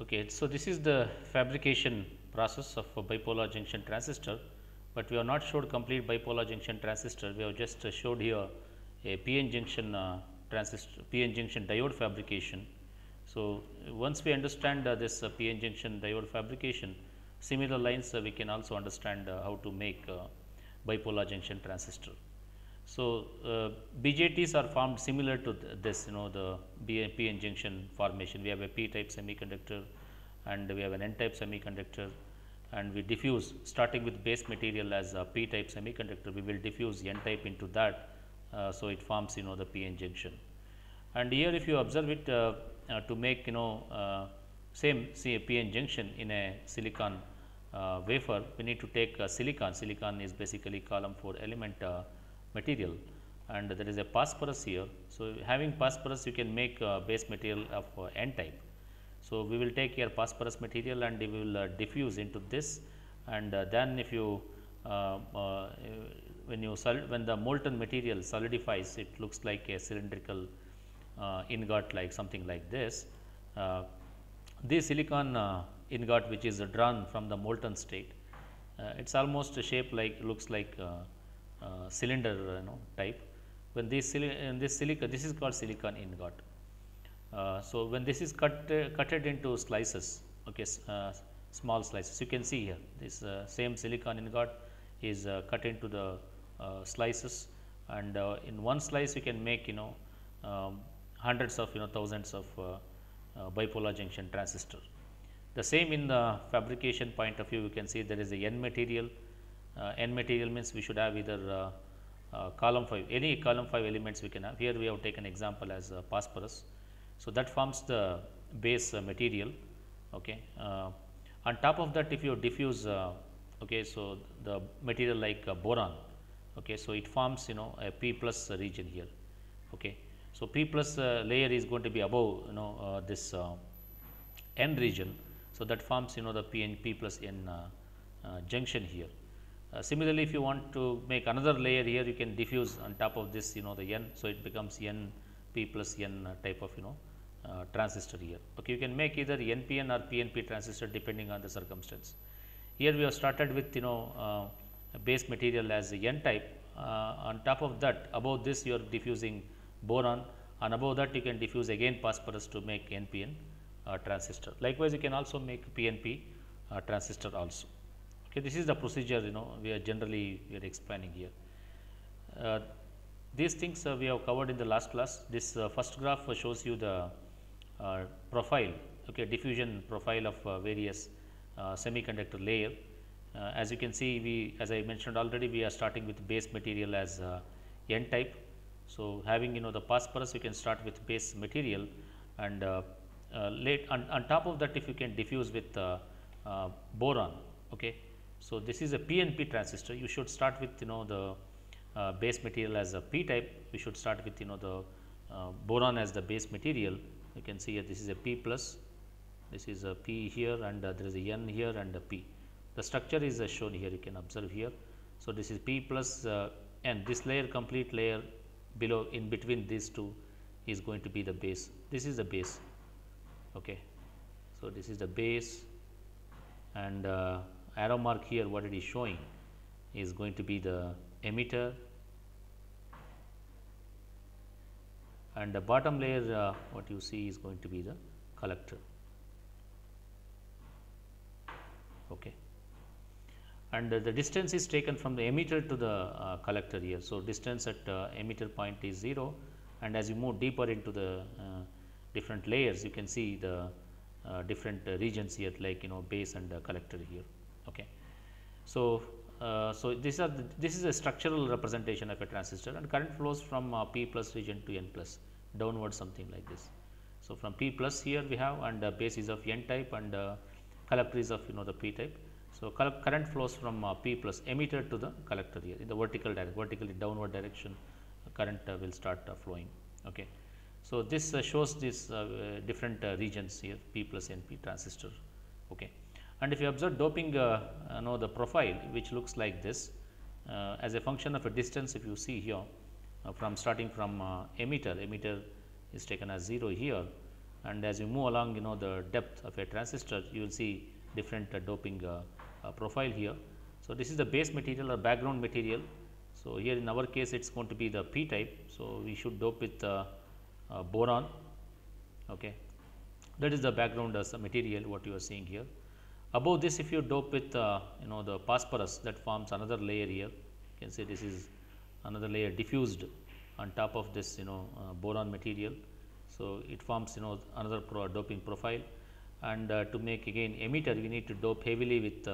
Okay, so this is the fabrication process of a bipolar junction transistor, but we have not showed complete bipolar junction transistor. We have just showed here a PN junction transistor, PN junction diode fabrication. So, once we understand this PN junction diode fabrication, similar lines we can also understand how to make bipolar junction transistor. So, BJTs are formed similar to this, the PN junction formation. We have a P type semiconductor and we have an N type semiconductor, and we diffuse starting with base material as a P type semiconductor. We will diffuse N type into that. So, it forms the PN junction. And here if you observe it to make same PN junction in a silicon wafer, we need to take silicon. Silicon is basically column 4 element material, and there is a phosphorus here. So, having phosphorus you can make base material of N type. So, we will take here phosphorus material and we will diffuse into this, and then if you when the molten material solidifies, it looks like a cylindrical ingot, like something like this. This silicon ingot which is drawn from the molten state, it is almost shaped like, looks like cylinder type. When this silicon, this is called silicon ingot. So, when this is cutted into slices, okay, small slices, you can see here this same silicon ingot is cut into the slices, and in one slice you can make hundreds of thousands of bipolar junction transistor. The same in the fabrication point of view, you can see there is a N material. N material means we should have either column 5, any column 5 elements we can have. Here we have taken example as phosphorus. So, that forms the base material. Okay. On top of that, if you diffuse okay, so the material like boron, okay, so it forms a P plus region here. Okay. So, P plus layer is going to be above this N region. So, that forms the P plus N junction here. Similarly, if you want to make another layer here, you can diffuse on top of this the N. So, it becomes N P plus N type of transistor here. Okay, you can make either NPN or PNP transistor depending on the circumstance. Here we have started with base material as N type. On top of that, above this you are diffusing boron, and above that you can diffuse again phosphorus to make NPN transistor. Likewise, you can also make PNP transistor also. Okay, this is the procedure we are generally explaining here. These things we have covered in the last class. This first graph shows you the profile, okay, diffusion profile of various semiconductor layer. As you can see, as I mentioned already, we are starting with base material as N type. So, having the phosphorus, you can start with base material, and on top of that, if you can diffuse with boron. Okay. So, this is a PNP transistor. You should start with the base material as a P type. We should start with the boron as the base material. You can see here this is a P plus, this is a P here, and there is a N here and a P. The structure is shown here, you can observe here. So, this is P plus N, this layer, complete layer below, in between these two is going to be the base. This is the base. Okay. So, this is the base, and arrow mark here what it is showing is going to be the emitter, and the bottom layer what you see is going to be the collector. Okay. And the distance is taken from the emitter to the collector here. So, distance at emitter point is 0, and as you move deeper into the different layers, you can see the different regions here, like base and collector here. Okay. So, this is a structural representation of a transistor, and current flows from P plus region to N plus downward, something like this. So, from P plus here we have, and base is of N type, and collector is of the P type. So, current flows from P plus emitter to the collector here in the vertically downward direction, current will start flowing. Okay. So, this shows this different regions here, P plus NP transistor. Okay. And if you observe doping the profile, which looks like this as a function of a distance, if you see here from starting from emitter is taken as 0 here, and as you move along the depth of a transistor, you will see different doping profile here. So, this is the base material or background material. So, here in our case it is going to be the p type. So, we should dope with boron. Okay. That is the background as a material what you are seeing here. Above this, if you dope with the phosphorus, that forms another layer here. You can see this is another layer diffused on top of this boron material. So, it forms another doping profile, and to make again emitter, we need to dope heavily with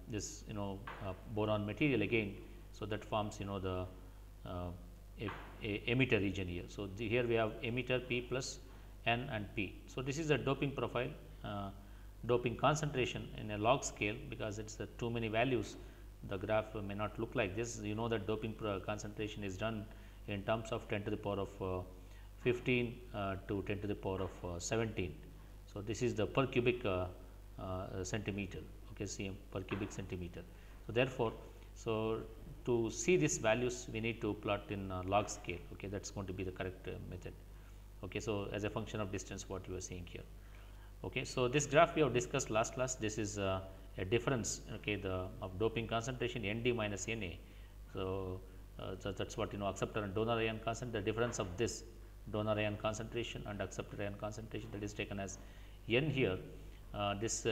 this boron material again. So, that forms the emitter region here. So, here we have emitter P plus N and P. So, this is a doping profile, doping concentration in a log scale, because it is too many values, the graph may not look like this. You know that doping concentration is done in terms of 10 to the power of 15 to 10 to the power of 17. So, this is the per cubic centimeter, okay, cm per cubic centimeter. So, therefore, so to see these values we need to plot in log scale, okay, that is going to be the correct method. Okay. So, as a function of distance what you are seeing here. Okay. So, this graph we have discussed last class, this is a difference, okay, of doping concentration N d minus N a. So, that is what acceptor and donor ion concentration, the difference of this donor ion concentration and acceptor ion concentration, that is taken as N here. This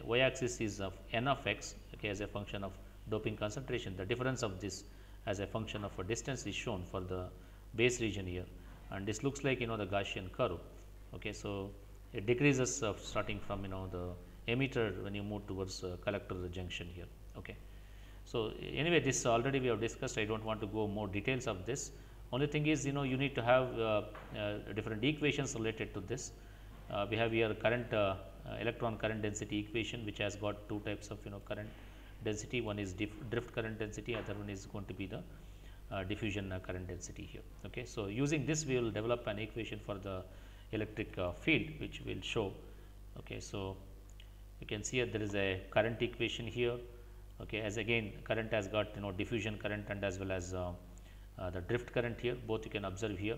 y axis is of N of x, okay, as a function of doping concentration. The difference of this as a function of a distance is shown for the base region here, and this looks like the Gaussian curve. Okay. So, it decreases starting from the emitter when you move towards collector junction here. Okay. So, anyway, this already we have discussed, I do not want to go more details of this. Only thing is you need to have different equations related to this. We have here current electron current density equation, which has got two types of current density. One is drift current density, other one is going to be the diffusion current density here. Okay. So, using this we will develop an equation for the electric field, which will show. Okay. So, you can see there is a current equation here. Okay. As again current has got diffusion current and as well as the drift current here, both you can observe here.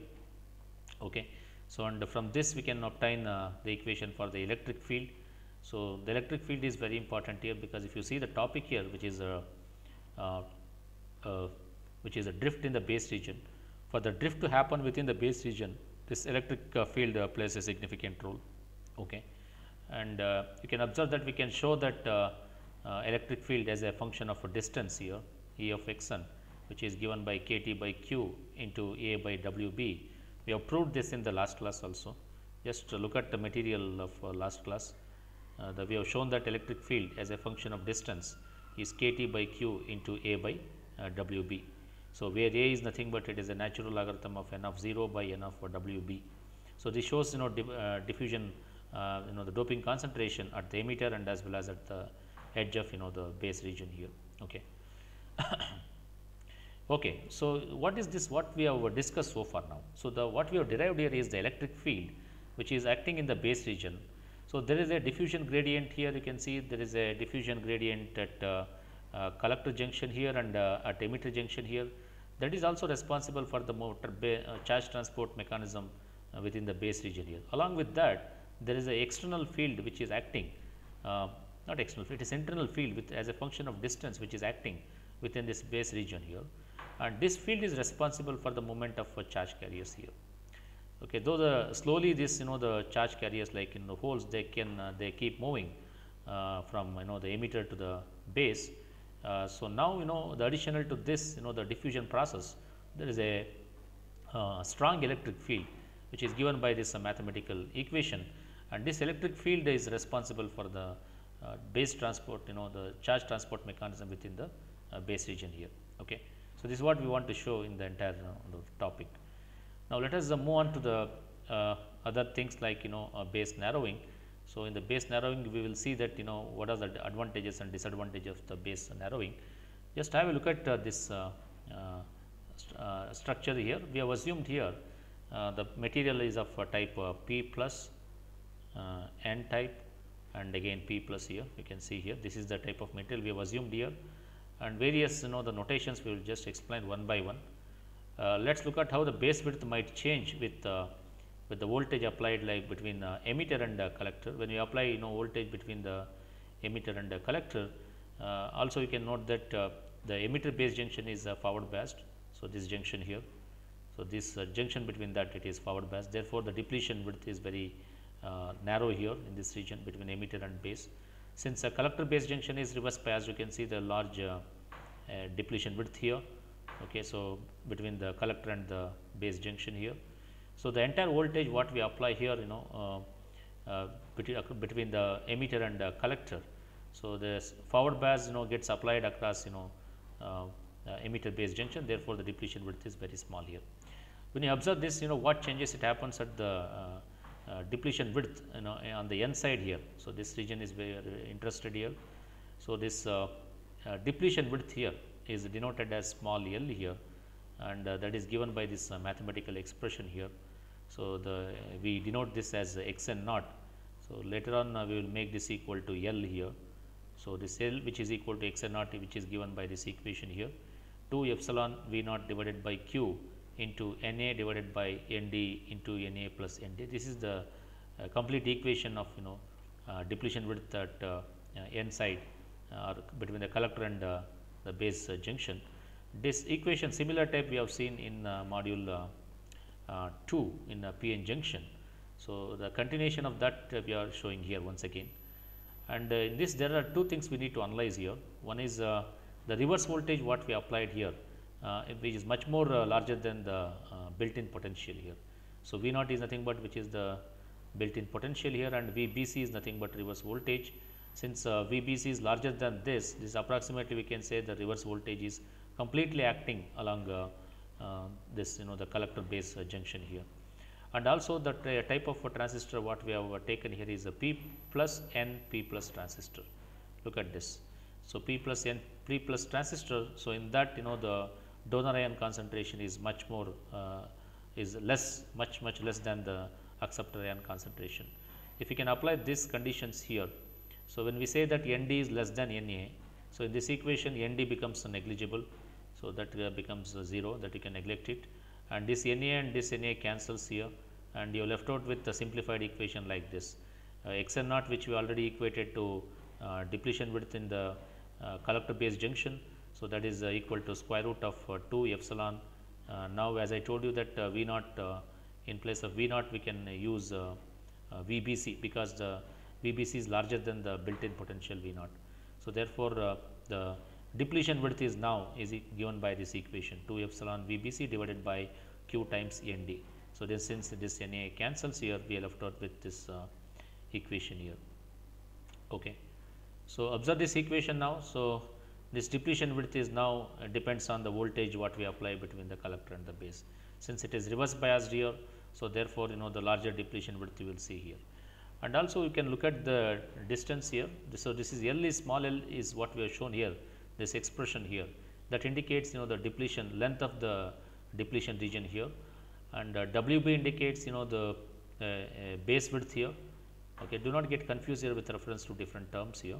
Okay. So, and from this we can obtain the equation for the electric field. So, the electric field is very important here, because if you see the topic here, which is a drift in the base region, for the drift to happen within the base region, this electric field plays a significant role. Okay. And you can observe that we can show that electric field as a function of a distance here, E of x n, which is given by k t by q into A by W b. We have proved this in the last class also. Just look at the material of last class. We have shown that electric field as a function of distance is k t by q into A by W b. So, where A is nothing but it is a natural logarithm of n of 0 by n of W b. So, this shows diffusion the doping concentration at the emitter and as well as at the edge of the base region here. Okay. Okay. So, what is this what we have discussed so far now? So, what we have derived here is the electric field which is acting in the base region. So, there is a diffusion gradient here, you can see there is a diffusion gradient at collector junction here and at emitter junction here, that is also responsible for the motor charge transport mechanism within the base region here. Along with that, there is a external field which is acting, not external, it is internal field with as a function of distance which is acting within this base region here, and this field is responsible for the movement of charge carriers here. Okay, though slowly this the charge carriers like in the holes they can they keep moving from the emitter to the base. So, now the additional to this the diffusion process, there is a strong electric field which is given by this mathematical equation, and this electric field is responsible for the base transport the charge transport mechanism within the base region here. Okay. So, this is what we want to show in the entire the topic. Now, let us move on to the other things like base narrowing. So, in the base narrowing we will see that what are the advantages and disadvantages of the base narrowing. Just have a look at this structure here. We have assumed here the material is of type P plus N type and again P plus here, you can see here this is the type of material we have assumed here, and various the notations we will just explain one by one. Let us look at how the base width might change with with the voltage applied like between emitter and collector. When you apply voltage between the emitter and the collector, also you can note that the emitter base junction is forward biased. So, this junction here, so this junction between that it is forward biased, therefore, the depletion width is very narrow here in this region between emitter and base. Since a collector base junction is reverse biased, you can see the large depletion width here. Okay, so, between the collector and the base junction here. So, the entire voltage what we apply here between the emitter and the collector. So, this forward bias gets applied across emitter base junction, therefore, the depletion width is very small here. When you observe this, what changes it happens at the depletion width on the n side here. So, this region is very interested here. So, this depletion width here is denoted as small l here, and that is given by this mathematical expression here. So, we denote this as x n naught. So, later on we will make this equal to L here. So, this L which is equal to x n naught, which is given by this equation here, 2 epsilon V naught divided by Q into N A divided by N D into N A plus N D. This is the complete equation of depletion width at n side or between the collector and the base junction. This equation similar type we have seen in module 2 in PN junction. So, the continuation of that we are showing here once again, and in this there are two things we need to analyze here. One is the reverse voltage what we applied here, which is much more larger than the built-in potential here. So, V naught is nothing but which is the built-in potential here, and VBC is nothing but reverse voltage. Since VBC is larger than this approximately we can say the reverse voltage is completely acting along this the collector base junction here. And also the type of transistor what we have taken here is a P plus N P plus transistor. Look at this. So, P plus N P plus transistor. So, in that the donor ion concentration is much more is less much less than the acceptor ion concentration. If you can apply these conditions here. So, when we say that N D is less than N A, so in this equation N D becomes negligible. So, that becomes 0, that you can neglect it, and this N A and this N A cancels here, and you are left out with the simplified equation like this x n naught, which we already equated to depletion width in the collector base junction. So, that is equal to square root of 2 epsilon. Now, as I told you that V naught in place of V naught we can use VBC, because the VBC is larger than the built-in potential V naught. So, therefore, the depletion width is now given by this equation 2 epsilon VBC divided by Q times N D. So, then since this N A cancels here, we are left out with this equation here. Okay. So, observe this equation now. So, this depletion width is now depends on the voltage what we apply between the collector and the base. Since it is reverse biased here, so therefore, the larger depletion width you will see here. And also you can look at the distance here. So, this is L is small l is what we have shown here, this expression here, that indicates the depletion length of the depletion region here, and WB indicates the base width here. Okay, do not get confused here with reference to different terms here.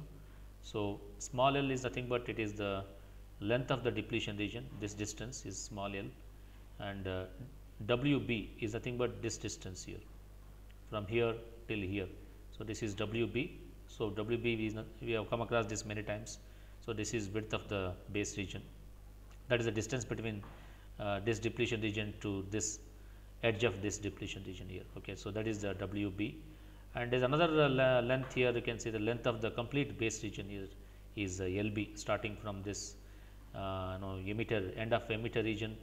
So, small l is nothing but it is the length of the depletion region, this distance is small l, and WB is nothing but this distance here from here till here. So, this is WB. So, WB is not, we have come across this many times. So, this is width of the base region, that is the distance between this depletion region to this edge of this depletion region here. Okay. So, that is the WB, and there is another length here. You can see the length of the complete base region here is LB, starting from this emitter end of emitter region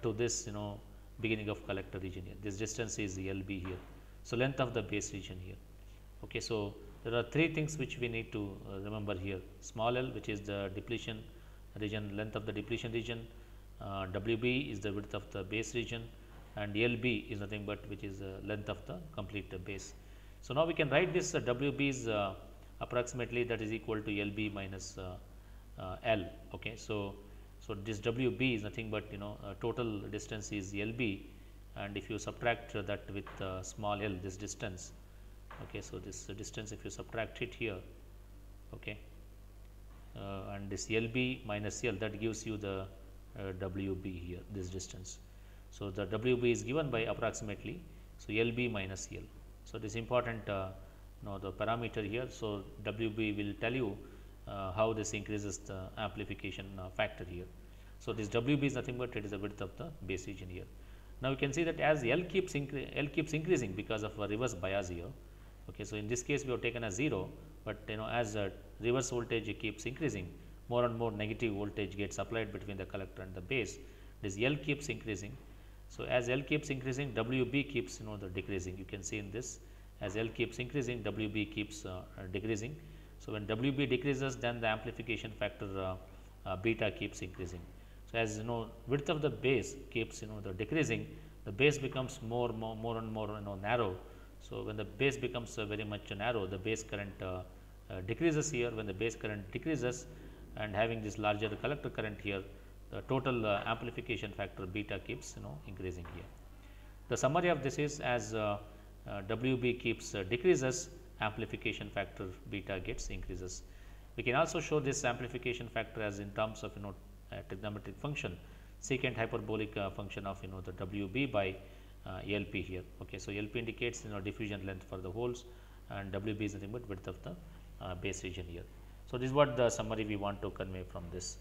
to this beginning of collector region here. This distance is LB here. So, length of the base region here. Okay. So, there are three things which we need to remember here: small l, which is the depletion region, length of the depletion region, WB is the width of the base region, and LB is nothing but which is the length of the complete base. So, now we can write this WB is approximately that is equal to LB minus L. Okay. So, this WB is nothing but total distance is LB, and if you subtract that with small l, this distance. Okay. So, this distance if you subtract it here, okay, and this LB minus L, that gives you the WB here, this distance. So, the WB is given by approximately So, LB minus L. So, this important the parameter here. So, WB will tell you how this increases the amplification factor here. So, this WB is nothing but it is the width of the base region here. Now, you can see that as L keeps increasing because of a reverse bias here. Okay. So, in this case we have taken as 0, but as reverse voltage keeps increasing, more and more negative voltage gets applied between the collector and the base. This L keeps increasing. So, as L keeps increasing, WB keeps the decreasing. You can see in this, as L keeps increasing, WB keeps decreasing. So, when WB decreases, then the amplification factor beta keeps increasing. So, as width of the base keeps the decreasing, the base becomes more and more narrow. So, when the base becomes very much narrow, the base current decreases here. When the base current decreases and having this larger collector current here, the total amplification factor beta keeps increasing here. The summary of this is, as WB keeps decreases, amplification factor beta gets increases. We can also show this amplification factor as in terms of trigonometric function, secant hyperbolic function of the WB by LP here. Okay. So, LP indicates diffusion length for the holes, and WB is nothing but width of the base region here. So, this is what the summary we want to convey from this.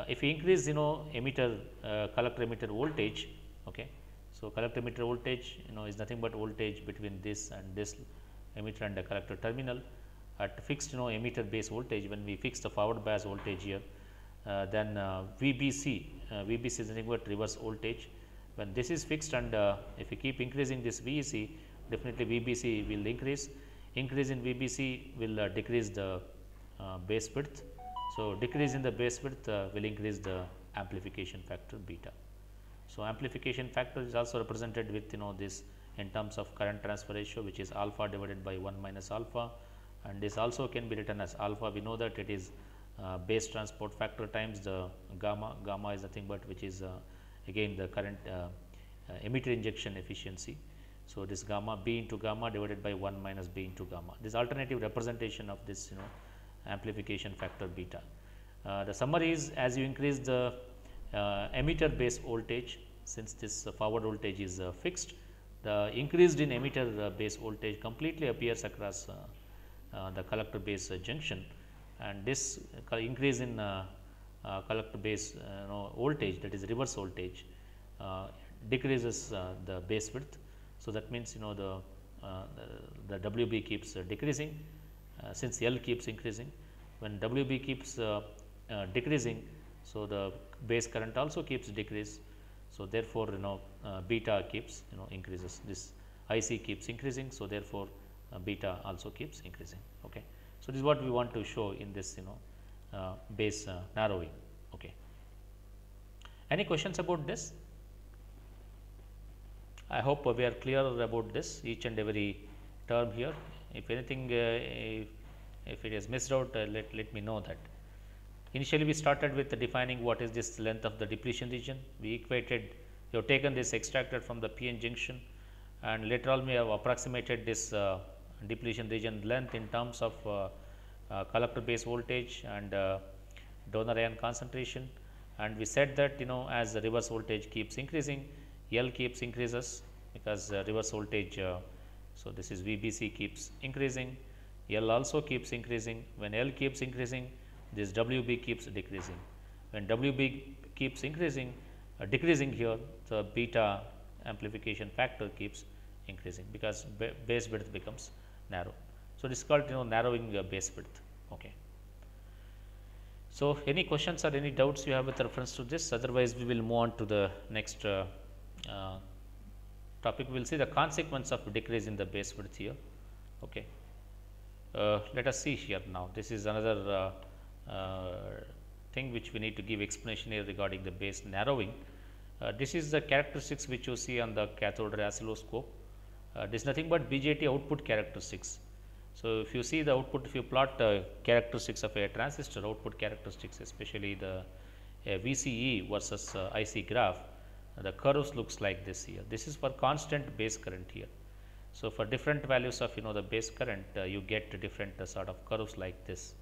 If we increase emitter collector emitter voltage, okay. So, collector emitter voltage is nothing but voltage between this and this emitter and the collector terminal at fixed emitter base voltage. When we fix the forward bias voltage here, then VBC is nothing but reverse voltage. When this is fixed, and if we keep increasing this VEC, definitely VBC will increase. Increase in VBC will decrease the base width. So, decrease in the base width will increase the amplification factor beta. So, amplification factor is also represented with this in terms of current transfer ratio, which is alpha divided by 1 minus alpha, and this also can be written as alpha. We know that it is base transport factor times the gamma. Gamma is nothing but which is again the current emitter injection efficiency. So, this gamma B into gamma divided by 1 minus B into gamma. This alternative representation of this amplification factor beta. The summary is, as you increase the emitter base voltage, since this forward voltage is fixed, the increased in emitter base voltage completely appears across the collector base junction, and this increase in collector base voltage, that is reverse voltage, decreases the base width. So, that means the WB keeps decreasing since L keeps increasing. When WB keeps decreasing, so the base current also keeps decrease. So, therefore, beta keeps increases, this IC keeps increasing. So, therefore, beta also keeps increasing. Okay. So, this is what we want to show in this base narrowing. Okay. Any questions about this? I hope we are clear about this, each and every term here. If anything, if it is missed out, let me know that. Initially, we started with defining what is this length of the depletion region. We equated, we have taken this extracted from the PN junction, and later on we have approximated this depletion region length in terms of collector base voltage and donor ion concentration, and we said that as the reverse voltage keeps increasing, L keeps increases because reverse voltage. So, this is VBC keeps increasing, L also keeps increasing. When L keeps increasing, this WB keeps decreasing. When WB keeps increasing, decreasing here, the beta amplification factor keeps increasing because base width becomes narrow. So, this is called narrowing base width. Okay. So, any questions or any doubts you have with reference to this? Otherwise, we will move on to the next topic. We will see the consequence of decrease in the base width here. Okay. Let us see here now. This is another thing which we need to give explanation here regarding the base narrowing. This is the characteristics which you see on the cathode ray oscilloscope. This is nothing but BJT output characteristics. So, if you see the output, if you plot characteristics of a transistor output characteristics, especially the VCE versus IC graph, the curves looks like this here. This is for constant base current here. So, for different values of the base current, you get different sort of curves like this.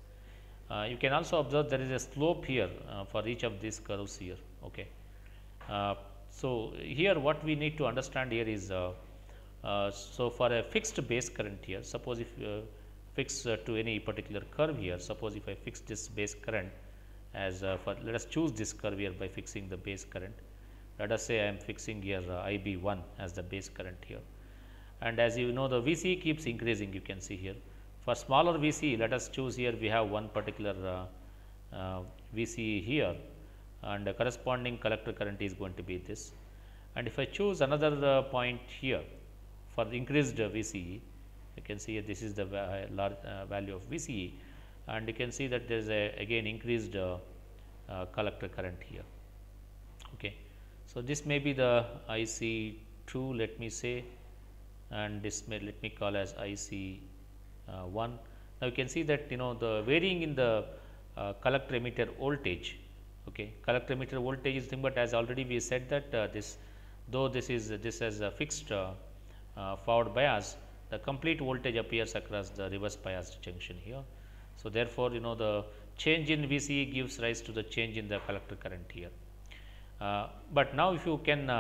You can also observe there is a slope here for each of these curves here. Okay. So, here what we need to understand here is So, for a fixed base current here, suppose if fix to any particular curve here, suppose if I fix this base current as for, let us choose this curve here by fixing the base current. Let us say I am fixing here IB1 as the base current here, and as you know the VCE keeps increasing, you can see here. For smaller VCE, let us choose here, we have one particular VCE here, and the corresponding collector current is going to be this. And if I choose another point here for the increased VCE, you can see this is the large value of VCE, and you can see that there is a again increased collector current here. Okay. So, this may be the IC2, let me say, and this may let me call as IC1. Now, you can see that the varying in the collector emitter voltage. Okay. Collector emitter voltage is thing, but as already we said that this has a fixed forward bias, the complete voltage appears across the reverse biased junction here. So, therefore, the change in VCE gives rise to the change in the collector current here. But now, if you can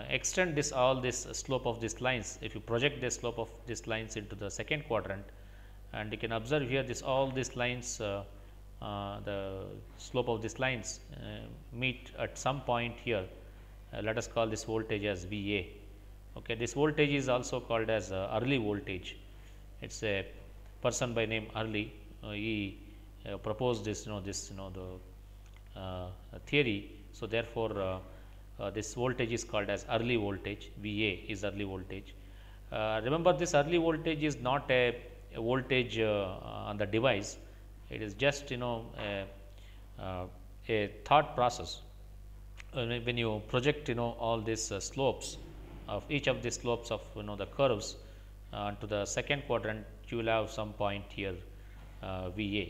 extend this slope of these lines, if you project the slope of these lines into the second quadrant, and you can observe here all these lines, the slope of these lines meet at some point here. Let us call this voltage as VA. Okay. This voltage is also called as early voltage. It is a person by name Early. He proposed this the theory. So, therefore, this voltage is called as early voltage. VA is early voltage. Remember, this early voltage is not a voltage on the device. It is just a thought process. When you project all these slopes of each of the slopes of the curves to the second quadrant, you will have some point here VA.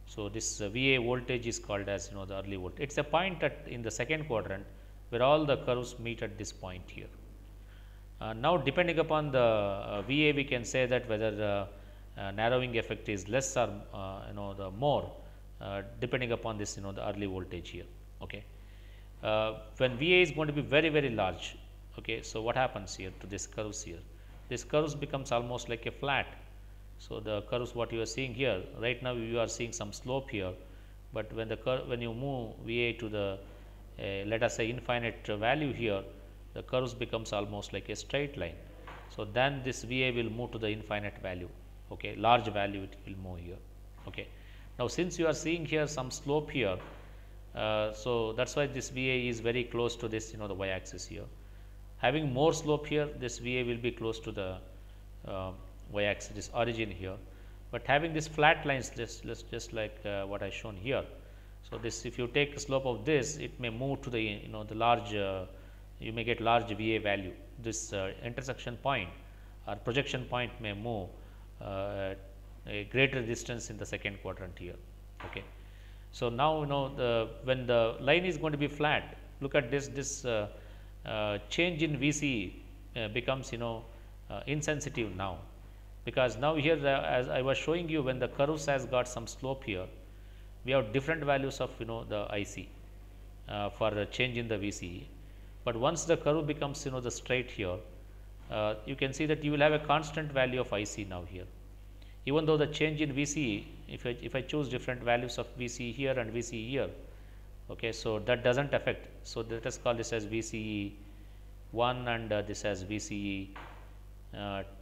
So, this VA voltage is called as the early voltage. It is a point in the second quadrant where all the curves meet at this point here. Now, depending upon the VA, we can say that whether the narrowing effect is less or the more, depending upon this the early voltage here. Okay. When VA is going to be very, very large. Okay. So, what happens here to this curves here? This curves becomes almost like a flat. So, the curves what you are seeing here, right now you are seeing some slope here, but when the when you move VA to the let us say infinite value here, the curves becomes almost like a straight line. So, then this VA will move to the infinite value. Okay. Large value it will move here. Okay. Now, since you are seeing here some slope here, so that is why this VA is very close to this the y axis here. Having more slope here, this VA will be close to the y axis, this origin here, but having this flat lines just like what I shown here. So, this if you take the slope of this, it may move to the the large you may get large VA value. This intersection point or projection point may move a greater distance in the second quadrant here. Okay. So, now when the line is going to be flat, look at this change in VCE becomes insensitive now, because now here as I was showing you, when the curves has got some slope here, we have different values of the IC for a change in the VCE. But once the curve becomes the straight here, you can see that you will have a constant value of IC now here. Even though the change in VCE, if I choose different values of VCE here and VCE here, okay, so that does not affect. So, let us call this as VCE 1 and this as VCE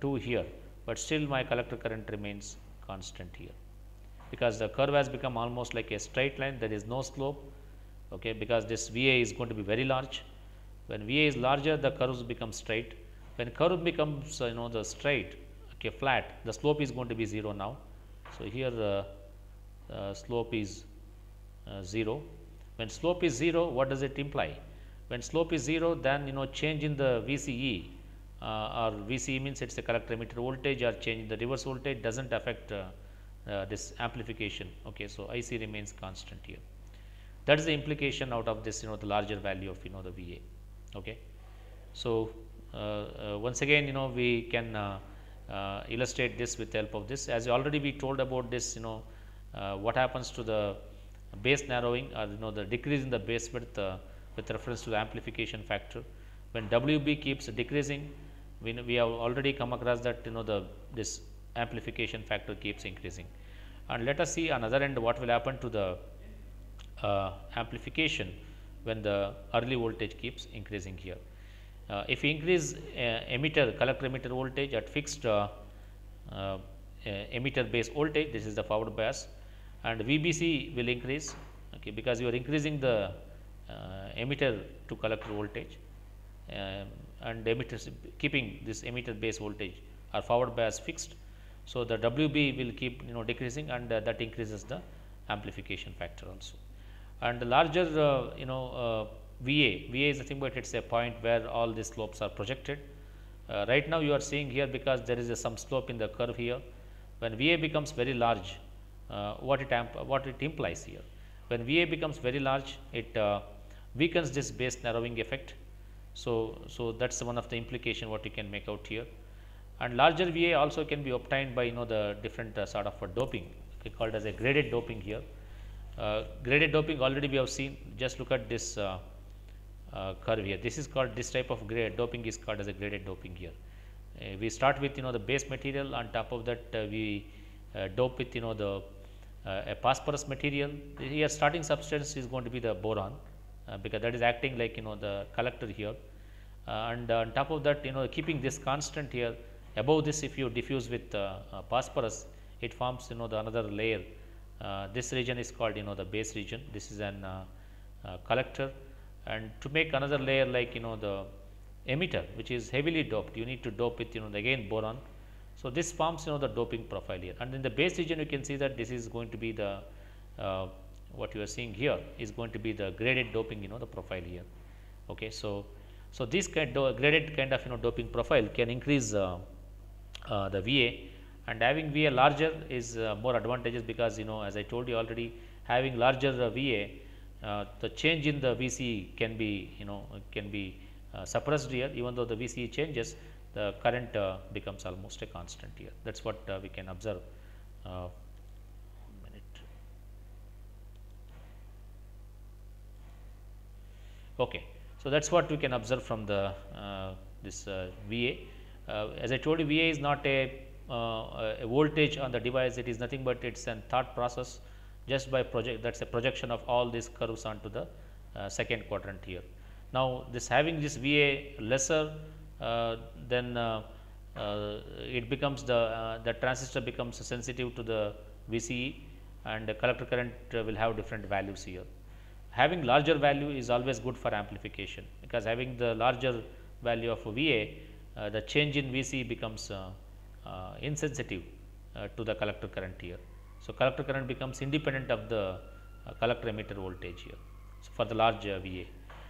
2 here, but still my collector current remains constant here, because the curve has become almost like a straight line, there is no slope. Okay, because this VA is going to be very large. When VA is larger, the curves become straight. When curve becomes the straight, okay, flat, the slope is going to be 0 now. So, here the slope is 0. When slope is 0, what does it imply? When slope is 0, then change in the VCE or VCE means it is a collector emitter voltage, or change in the reverse voltage does not affect this amplification. Okay. So, IC remains constant here. That is the implication out of this the larger value of the VA. Okay. So, once again we can illustrate this with the help of this, as already we told about this what happens to the base narrowing, or the decrease in the base width with reference to the amplification factor. When WB keeps decreasing, We have already come across that this amplification factor keeps increasing. And let us see another end what will happen to the amplification when the early voltage keeps increasing here. If we increase collector emitter voltage at fixed uh, emitter base voltage, this is the forward bias, and VBC will increase, okay, because you are increasing the emitter to collector voltage, and emitters keeping this emitter base voltage or forward bias fixed. So, the WB will keep decreasing, and that increases the amplification factor also. And the larger VA is nothing but it is a point where all these slopes are projected. Right now you are seeing here, because there is some slope in the curve here. When VA becomes very large, what it implies here, when VA becomes very large, it weakens this base narrowing effect. So, that is one of the implication what you can make out here. And larger VA also can be obtained by the different sort of doping, called as a graded doping here. Graded doping already we have seen. Just look at this curve here. This is called, this type of doping is called as a graded doping here. We start with the base material. On top of that we dope with the a phosphorus material. Here starting substance is going to be the boron, because that is acting like the collector here, and on top of that keeping this constant here, above this if you diffuse with phosphorus, it forms the another layer. This region is called the base region. This is an collector, and to make another layer like the emitter, which is heavily doped, you need to dope with again boron. So, this forms the doping profile here, and in the base region you can see that this is going to be the what you are seeing here is going to be the graded doping the profile here. Okay. So, this graded kind of doping profile can increase the VA, and having VA larger is more advantageous, because as I told you already, having larger VA, the change in the VCE can be suppressed here. Even though the VCE changes, the current becomes almost a constant here. That is what we can observe. Okay. So, that is what we can observe from the this VA. As I told you, VA is not a voltage on the device, it is nothing but it is an thought process just by that is a projection of all these curves onto the second quadrant here. Now, this having this VA lesser, then it becomes the transistor becomes sensitive to the VCE, and the collector current will have different values here. Having larger value is always good for amplification, because having the larger value of VA, the change in VCE becomes insensitive to the collector current here. So, collector current becomes independent of the collector emitter voltage here. So, for the large VA.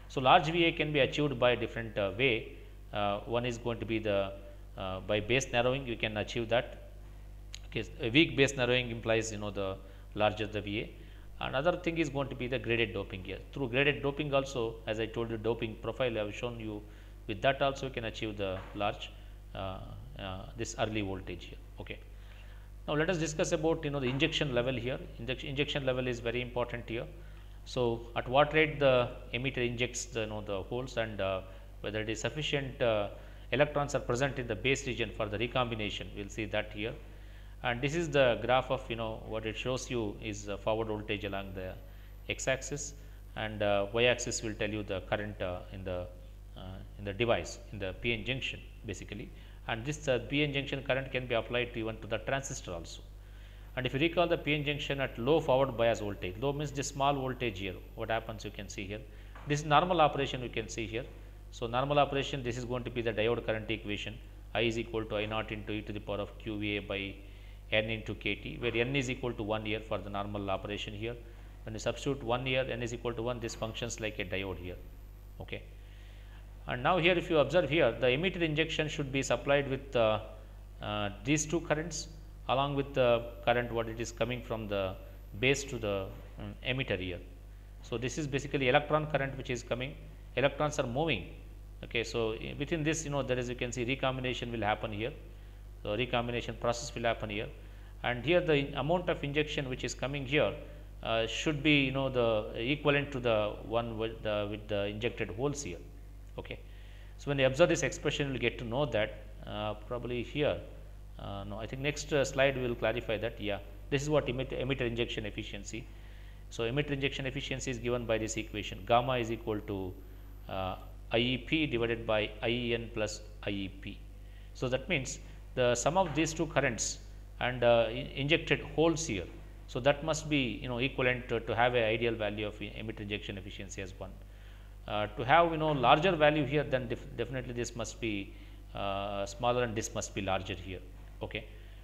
So, large VA can be achieved by different way. One is going to be the by base narrowing, you can achieve that. Okay. A weak base narrowing implies the larger the VA. Another thing is going to be the graded doping here. Through graded doping also, as I told you, doping profile I have shown you, with that also you can achieve the large this early voltage here. Okay. Now, let us discuss about the injection level here. Injection level is very important here. So, at what rate the emitter injects the the holes, and whether it is sufficient electrons are present in the base region for the recombination, we will see that here. And this is the graph of what it shows you is forward voltage along the x axis, and y axis will tell you the current in the device, in the PN junction basically. And this PN junction current can be applied to even to the transistor also. And if you recall the PN junction at low forward bias voltage, low means the small voltage here, what happens you can see here. This is normal operation you can see here. So, normal operation, this is going to be the diode current equation, I is equal to I naught into e to the power of QVA by n into kT, where n is equal to 1 here for the normal operation here. When you substitute 1 here, n is equal to 1, this functions like a diode here. Okay. And now, here if you observe here, the emitter injection should be supplied with these two currents along with the current what it is coming from the base to the emitter here. So, this is basically electron current which is coming, electrons are moving. Okay. So, within this there is, you can see, recombination will happen here. So, recombination process will happen here, and here the amount of injection which is coming here should be the equivalent to the one with the injected holes here. Okay. So, when you observe this expression, you will get to know that probably here, no, I think next slide will clarify that. Yeah, this is what emitter injection efficiency. So, emitter injection efficiency is given by this equation, gamma is equal to IEP divided by IEN plus IEP. So, that means the sum of these two currents and injected holes here. So, that must be equivalent to have a ideal value of emitter injection efficiency as 1. To have larger value here, then definitely this must be smaller and this must be larger here. Okay.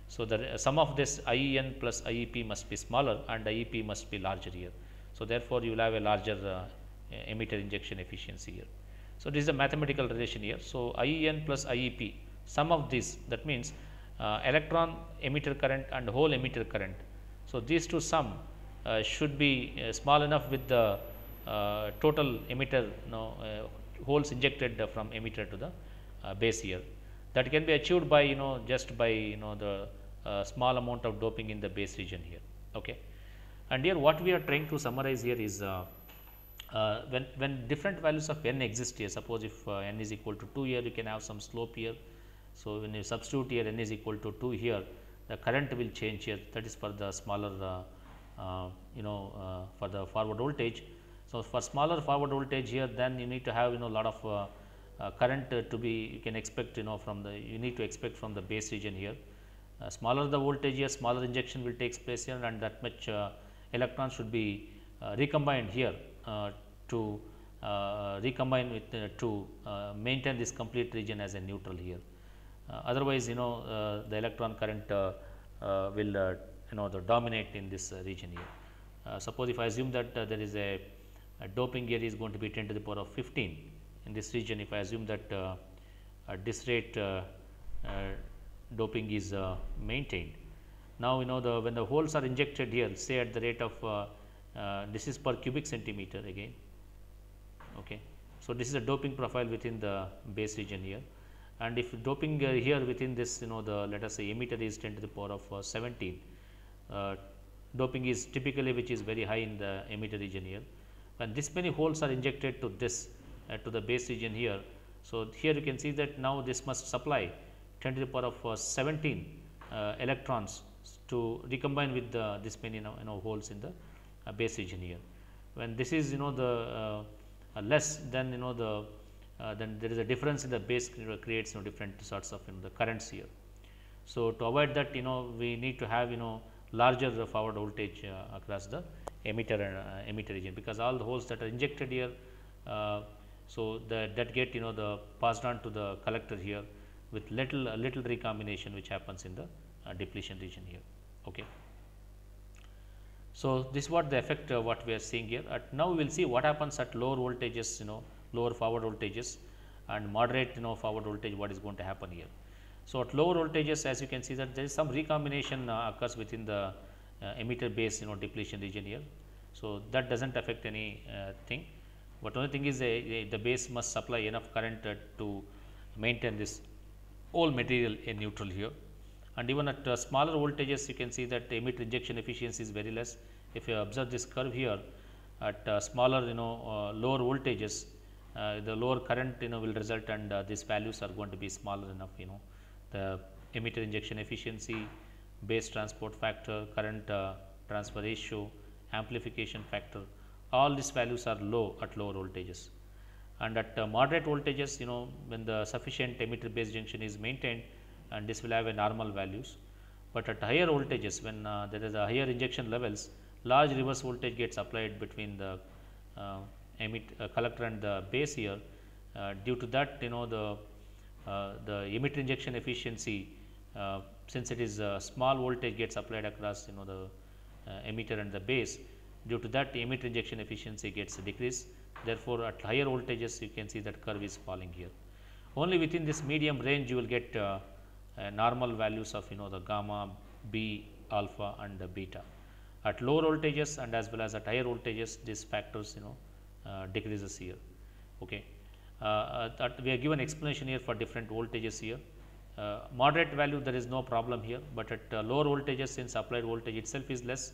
So, the sum of this IEN plus IEP must be smaller and IEP must be larger here. So, therefore, you will have a larger emitter injection efficiency here. So, this is a mathematical relation here. So, IEN plus IEP, sum of this, that means electron emitter current and hole emitter current. So, these two sum should be small enough with the total emitter holes injected from emitter to the base here. That can be achieved by just by the small amount of doping in the base region here. Okay. And here what we are trying to summarize here is when different values of n exist here, suppose if n is equal to 2 here, you can have some slope here. So, when you substitute here n is equal to 2 here, the current will change here, that is for the smaller for the forward voltage. So, for smaller forward voltage here, then you need to have lot of current to be, you can expect from the, you need to expect from the base region here. Smaller the voltage here, smaller injection will take place here, and that much electrons should be recombined here to recombine with to maintain this complete region as a neutral here. Otherwise, the electron current will dominate in this region here. Suppose if I assume that there is a doping here is going to be 10 to the power of 15 in this region. If I assume that at this rate doping is maintained. Now, when the holes are injected here, say at the rate of this is per cubic centimeter again. Okay. So, this is a doping profile within the base region here, and if doping here within this the let us say emitter is 10 to the power of 17, doping is typically which is very high in the emitter region here. When this many holes are injected to this to the base region here. So, here you can see that now this must supply 10 to the power of 17 electrons to recombine with this many holes in the base region here. When this is the less, then then there is a difference in the base creates different sorts of the currents here. So, to avoid that we need to have larger forward voltage across the emitter and emitter region, because all the holes that are injected here, so that get the passed on to the collector here with little recombination which happens in the depletion region here. Okay. So, this is what the effect what we are seeing here. Now, we will see what happens at lower voltages, lower forward voltages and moderate forward voltage, what is going to happen here. So, at lower voltages, as you can see that there is some recombination occurs within the emitter base depletion region here. So, that does not affect any thing, but only thing is the base must supply enough current to maintain this whole material in neutral here. And even at smaller voltages, you can see that the emitter injection efficiency is very less. If you observe this curve here, at smaller lower voltages, the lower current will result, and these values are going to be smaller enough. The emitter injection efficiency, base transport factor, current transfer ratio, amplification factor, all these values are low at lower voltages. And at moderate voltages, when the sufficient emitter base junction is maintained, and this will have a normal values. But at higher voltages, when there is a higher injection levels, large reverse voltage gets applied between the collector and the base here. Due to that, the emitter injection efficiency, since it is small voltage gets applied across the emitter and the base, due to that the emitter injection efficiency gets decreased. Therefore, at higher voltages you can see that curve is falling here. Only within this medium range you will get normal values of the gamma, B, alpha and the beta. At lower voltages and as well as at higher voltages, these factors decreases here. Okay. We have given explanation here for different voltages here. Moderate value, there is no problem here, but at lower voltages, since applied voltage itself is less,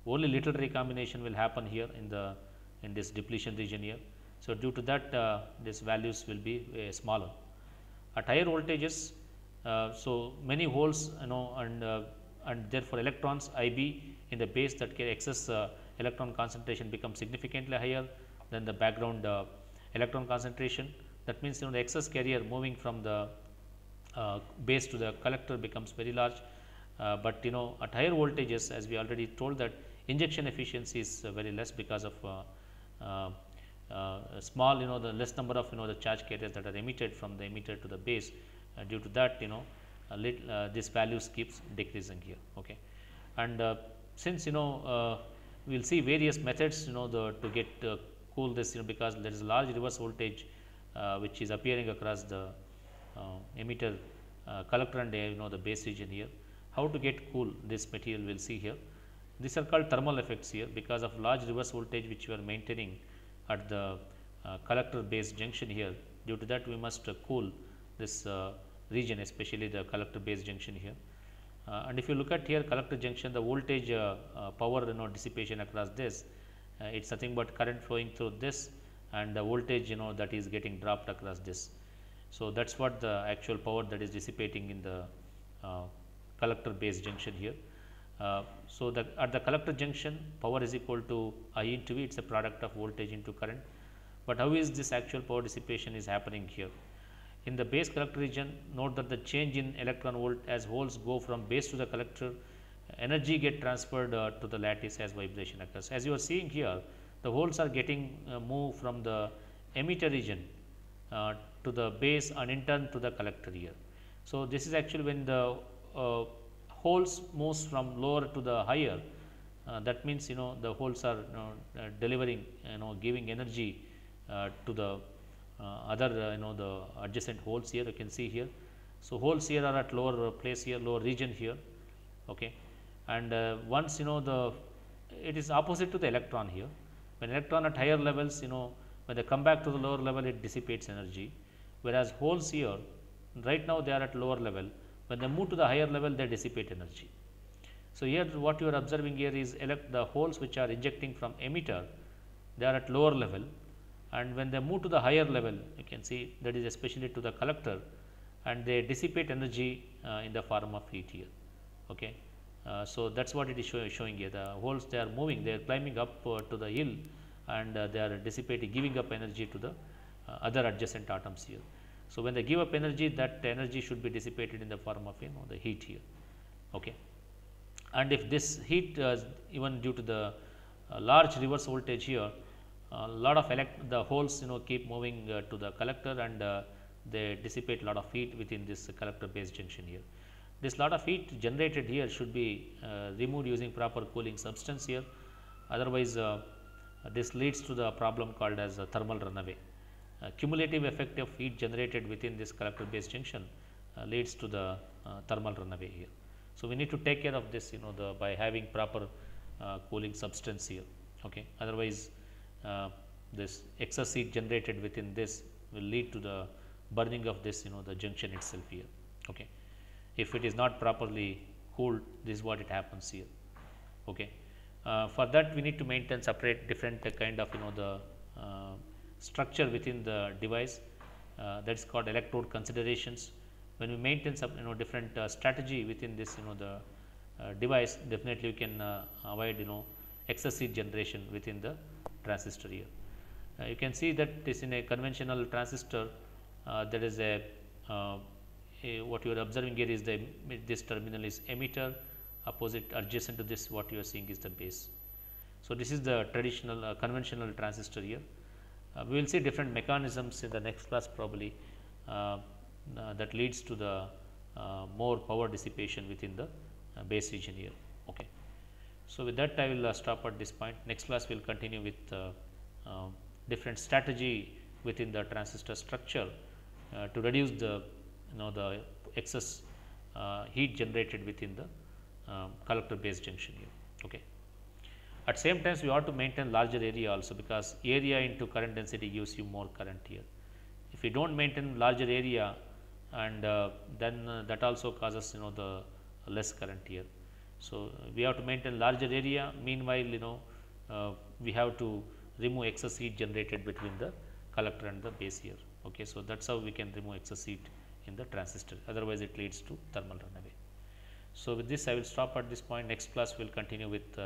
only little recombination will happen here in this depletion region here. So, due to that these values will be smaller. At higher voltages, so many holes, and therefore electrons IB in the base, that excess electron concentration becomes significantly higher than the background electron concentration. That means, the excess carrier moving from the base to the collector becomes very large. But at higher voltages, as we already told, that injection efficiency is very less because of small, the less number of the charge carriers that are emitted from the emitter to the base. Due to that, this values keeps decreasing here. Okay. And since we will see various methods to get cool this, because there is a large reverse voltage which is appearing across the emitter, collector, and the base region here. How to get cool this material, we will see here. These are called thermal effects here, because of large reverse voltage which we are maintaining at the collector base junction here. Due to that, we must cool this region, especially the collector base junction here. And if you look at here collector junction, the voltage power dissipation across this, it's nothing but current flowing through this, and the voltage that is getting dropped across this. So that's what the actual power that is dissipating in the collector base junction here. So at the collector junction, power is equal to I into V, it's a product of voltage into current. But how is this actual power dissipation is happening here? In the base collector region, note that the change in electron volt as holes go from base to the collector, energy get transferred to the lattice as vibration occurs. As you are seeing here, the holes are getting moved from the emitter region to the base, and in turn to the collector here. So this is actually when the holes moves from lower to the higher, that means the holes are delivering, giving energy to the other the adjacent holes here, you can see here. So holes here are at lower place here, lower region here. Okay. And once it is opposite to the electron here. When electron at higher levels, when they come back to the lower level, it dissipates energy, whereas holes here right now they are at lower level. When they move to the higher level, they dissipate energy. So here what you are observing here is the holes which are injecting from emitter, they are at lower level, and when they move to the higher level, you can see that is especially to the collector, and they dissipate energy in the form of heat here. Okay. So that's what it is showing here. The holes, they are moving, they are climbing up to the hill, and they are dissipating, giving up energy to the other adjacent atoms here. So when they give up energy, that energy should be dissipated in the form of the heat here. Okay. And if this heat even due to the large reverse voltage here, a lot of the holes keep moving to the collector, and they dissipate a lot of heat within this collector base junction here. This lot of heat generated here should be removed using proper cooling substance here, otherwise this leads to the problem called as a thermal runaway. Cumulative effect of heat generated within this collector base junction leads to the thermal runaway here. So we need to take care of this by having proper cooling substance here. Okay. Otherwise this excess heat generated within this will lead to the burning of this the junction itself here. Okay. If it is not properly cooled, this is what it happens here. Okay. For that we need to maintain separate different kind of the structure within the device, that is called electrode considerations. When we maintain some different strategy within this the device, definitely you can avoid excess heat generation within the transistor here. You can see that this in a conventional transistor, there is a what you are observing here is this terminal is emitter, opposite adjacent to this what you are seeing is the base. So this is the traditional conventional transistor here. We will see different mechanisms in the next class probably that leads to the more power dissipation within the base region here. Okay. So with that I will stop at this point. Next class we will continue with different strategy within the transistor structure to reduce the the excess heat generated within the collector base junction here. Okay. At same times, we ought to maintain larger area also, because area into current density gives you more current here. If you do not maintain larger area, and then that also causes the less current here. So we have to maintain larger area. Meanwhile, we have to remove excess heat generated between the collector and the base here. Okay, so that's how we can remove excess heat in the transistor, otherwise it leads to thermal runaway. So with this I will stop at this point. Next class we will continue with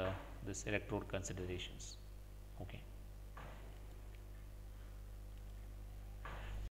this electrode considerations. Okay.